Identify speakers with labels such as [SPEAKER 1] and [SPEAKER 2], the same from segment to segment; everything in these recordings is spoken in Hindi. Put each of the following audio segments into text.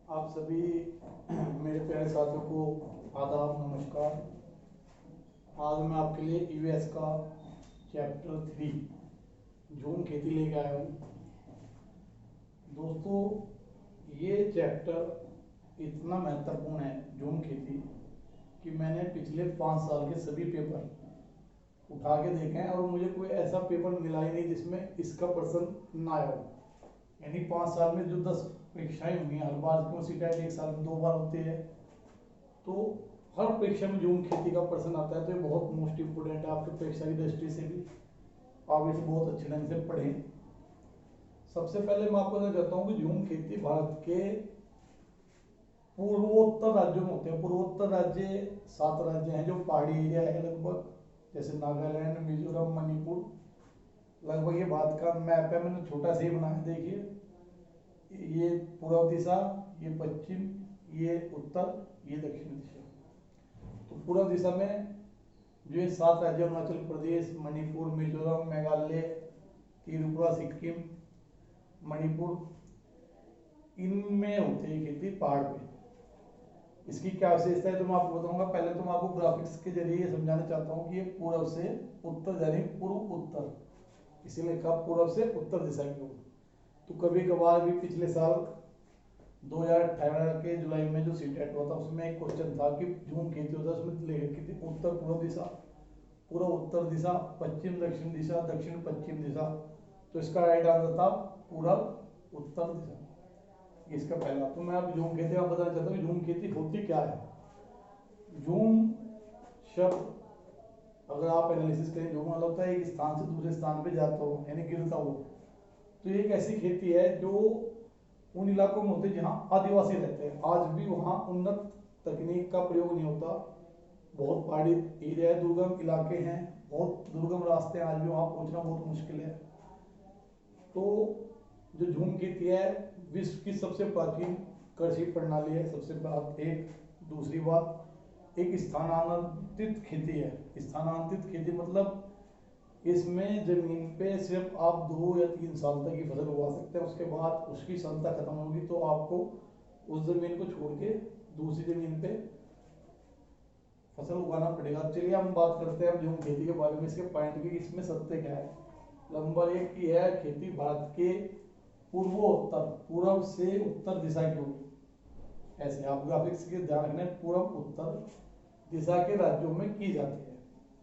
[SPEAKER 1] आप सभी मेरे प्यारे साथियों को आदाब नमस्कार। आज मैं आपके लिए ईवीएस का चैप्टर 3 झूम खेती लेके आया हूँ। दोस्तों, ये चैप्टर इतना महत्वपूर्ण है झूम खेती कि मैंने पिछले 5 साल के सभी पेपर उठा के देखे हैं और मुझे कोई ऐसा पेपर मिला ही नहीं जिसमें इसका प्रश्न ना आया हो। यानी 5 साल में जो 10 परीक्षाएं हुई हैं, हर बार क्यों सीटेट एक साल में 2 बार होती है, तो हर परीक्षा में झूम खेती का प्रश्न आता है। तो ये बहुत मोस्ट इम्पोर्टेंट है आपकी परीक्षा की दृष्टि से भी। आप इसे बहुत अच्छे ढंग से पढ़ें। सबसे पहले मैं आपको बताना चाहता हूँ कि झूम खेती भारत के पूर्वोत्तर राज्यों में होते हैं। पूर्वोत्तर राज्य 7 राज्य हैं जो पहाड़ी एरिया है लगभग, जैसे नागालैंड, मिजोरम, मणिपुर। लगभग ये भारत का मैप है, मैंने छोटा सा ही बनाया। देखिए, ये पूर्व दिशा, ये पश्चिम, ये उत्तर, ये दक्षिण दिशा। तो पूर्व दिशा में जो ये 7 राज्य, अरुणाचल प्रदेश, मणिपुर, मिजोरम, मेघालय, त्रिपुरा, सिक्किम, मणिपुर, इनमें होती है खेती पहाड़ पे। इसकी क्या विशेषता है तो मैं आपको बताऊंगा। पहले तो मैं आपको ग्राफिक्स के जरिए समझाना चाहता हूँ कि ये पूर्व से उत्तर, यानी पूर्व उत्तर, इसीलिए लिखा पूर्व से उत्तर दिशा की ओर। तो कभी कभार भी पिछले साल 2018 के जुलाई में जो सीटेट हुआ था उसमें एक क्वेश्चन था कि झूम खेती होता है, उसमें लिखी थी उत्तर पूर्व दिशा, पूर्व उत्तर दिशा, पश्चिम दक्षिण दिशा, दक्षिण पश्चिम दिशा। तो इसका राइट आंसर था पूर्व उत्तर दिशा। इसका पहला। तो मैं अब झूम खेती आप बताना चाहता हूँ झूम खेती होती क्या है। झूम शब्द अगर आप एनालिसिस करें, झूम मतलब होता है एक स्थान से दूसरे स्थान पे जाता हो, यानी गिरता हो। तो ये एक ऐसी खेती है जो उन इलाकों में होते हैं जहाँ आदिवासी रहते हैं। आज भी वहाँ उन्नत तकनीक का प्रयोग नहीं होता। बहुत पहाड़ी एरिया है, दुर्गम इलाके हैं, बहुत दुर्गम रास्ते हैं, आज भी वहाँ पहुँचना बहुत मुश्किल है। तो जो झूम खेती है विश्व की सबसे प्राचीन कृषि प्रणाली है, सबसे बात एक। दूसरी बात, एक स्थानांतरित खेती है। स्थानांतरित खेती मतलब इसमें जमीन पे सिर्फ आप 2 या 3 साल तक की फसल उगा सकते हैं, उसके बाद उसकी क्षमता खत्म होगी तो आपको उस जमीन को छोड़ के दूसरी जमीन पे फसल उगाना पड़ेगा। चलिए हम बात करते हैं झूम खेती के बारे में, इसके पॉइंट की, इसमें सत्य क्या है। नंबर 1 की है खेती भारत के पूर्वोत्तर, पूर्व से उत्तर दिशा की ओर। ऐसे आप ग्राफिक्स के ध्यान रखना, पूर्व उत्तर दिशा के राज्यों में की जाती है,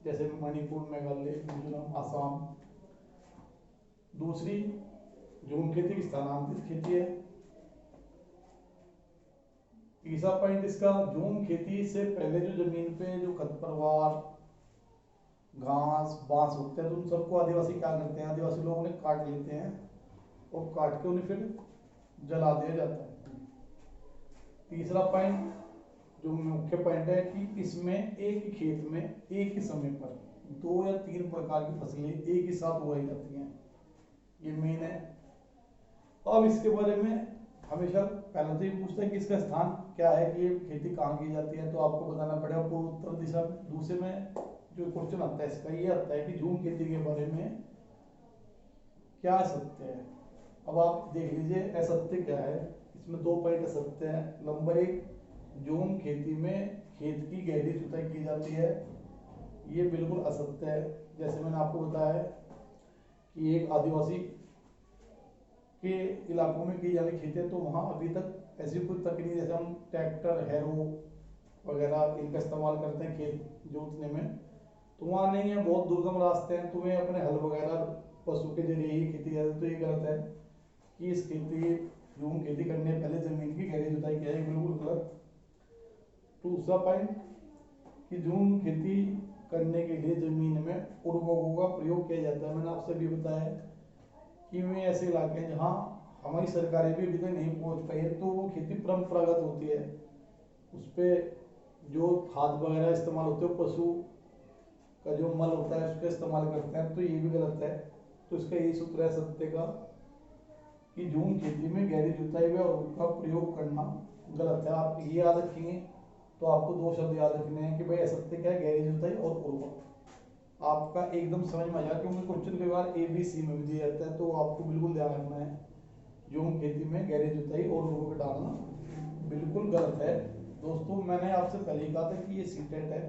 [SPEAKER 1] जैसे मणिपुर, मेघालय, मिजोरम, आसाम। दूसरी, झूम खेती स्थानांतरित खेती है। तीसरा पॉइंट इसका, झूम खेती से पहले जो जमीन पे जो खरपतवार, घास, बांस उगते हैं तो उन सबको आदिवासी क्या करते हैं, आदिवासी लोग उन्हें काट लेते हैं और काट के उन्हें फिर जला दिया जाता है। तीसरा पॉइंट जो मुख्य पॉइंट है कि इसमें एक ही खेत में एक ही समय पर 2 या 3 प्रकार की फसलें एक ही साथ उगाई जाती हैं, ये मेन है। अब इसके बारे में हमेशा पहले तो ये पूछता है कि इसका स्थान क्या है, कि ये खेती कहाँ की जाती है, तो आपको बताना पड़ेगा पूर्व उत्तर दिशा में। दूसरे में जो क्वेश्चन आता है इसका ये आता है कि झूम खेती के बारे में क्या सत्य है। अब आप देख लीजिए असत्य क्या है। इसमें 2 पॉइंट असत्य है। नंबर 1, झूम खेती में खेत की गहरी जुताई की जाती है, ये बिल्कुल असत्य है। जैसे मैंने आपको बताया कि एक आदिवासी के इलाकों में की जाने खेती है, तो वहाँ अभी तक ऐसी कोई तकनीक, जैसे हम ट्रैक्टर, हैरो वगैरह इनका इस्तेमाल करते हैं खेत जोतने में, तो वहाँ नहीं है, बहुत दुर्गम रास्ते हैं। तुम्हें अपने हल वगैरह पशु के जरिए ही खेती जाती। तो ये गलत है कि इस खेती झूम खेती करने पहले जमीन की गहरी जुताई की जाए, बिल्कुल गलत। दूसरा पॉइंट कि झूम खेती करने के लिए जमीन में उर्वरकों का प्रयोग किया जाता है। मैंने आपसे भी बताया कि वे ऐसे इलाके हैं जहाँ हमारी सरकारें भी अभी तक नहीं पहुँच पाई है, तो वो खेती परंपरागत होती है। उस पर जो खाद वगैरह इस्तेमाल होते हैं, पशु का जो मल होता है उसका इस्तेमाल करते हैं, तो ये भी गलत है। तो इसका यही सूत्र है सत्य का कि झूम खेती में गहरी जुताई व उनका प्रयोग करना गलत है। आप ये याद रखेंगे तो आपको 2 शब्द याद रखने हैं कि भाई असत्य क्या है, गहरी जुताई और उर्वरक। आपका एकदम समझ में आ जाएगा, क्योंकि क्वेश्चन कई बार ABC में भी दिया जाता है, तो आपको बिल्कुल ध्यान रखना है झूम खेती में गहरी जुताई और उर्वरक डालना बिल्कुल गलत है। दोस्तों मैंने आपसे पहले ही कहा था कि ये सीटेट है,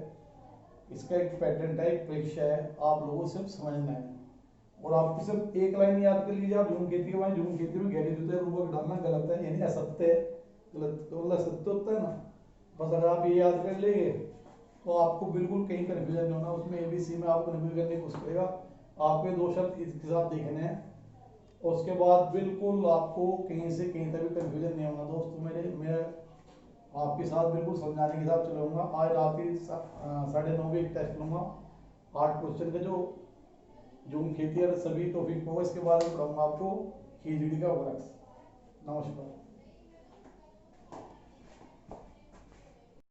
[SPEAKER 1] इसका एक पैटर्न है, एक परीक्षा है, आप लोगों को सिर्फ समझना है। और आपको सिर्फ एक लाइन याद कर लीजिए, आप झूम खेती के बाद झूम खेती में गहरी जुते रूपक डालना गलत है, यानी असत्य है। गलत तो मतलब सत्य होता है ना, बस अगर आप ये याद कर लेंगे तो आपको बिल्कुल कहीं कन्फ्यूजन नहीं होना। उसमें एबीसी में आपको कन्फ्यूज करने की कोशिश करेगा, आपके दो शब्द इसके साथ देखने हैं, और उसके बाद बिल्कुल आपको कहीं से कहीं तक भी कन्फ्यूजन नहीं होगा। दोस्तों मैं आपके साथ बिल्कुल समझाने के साथ चलूँगा। आज रात ही 9:30 एक टेस्ट लूँगा, 8 क्वेश्चन का, जो जूम खेती और सभी टॉपिक को इसके बारे में पढ़ाऊँगा आपको, खीजड़ी का वृक्ष। नमस्कार।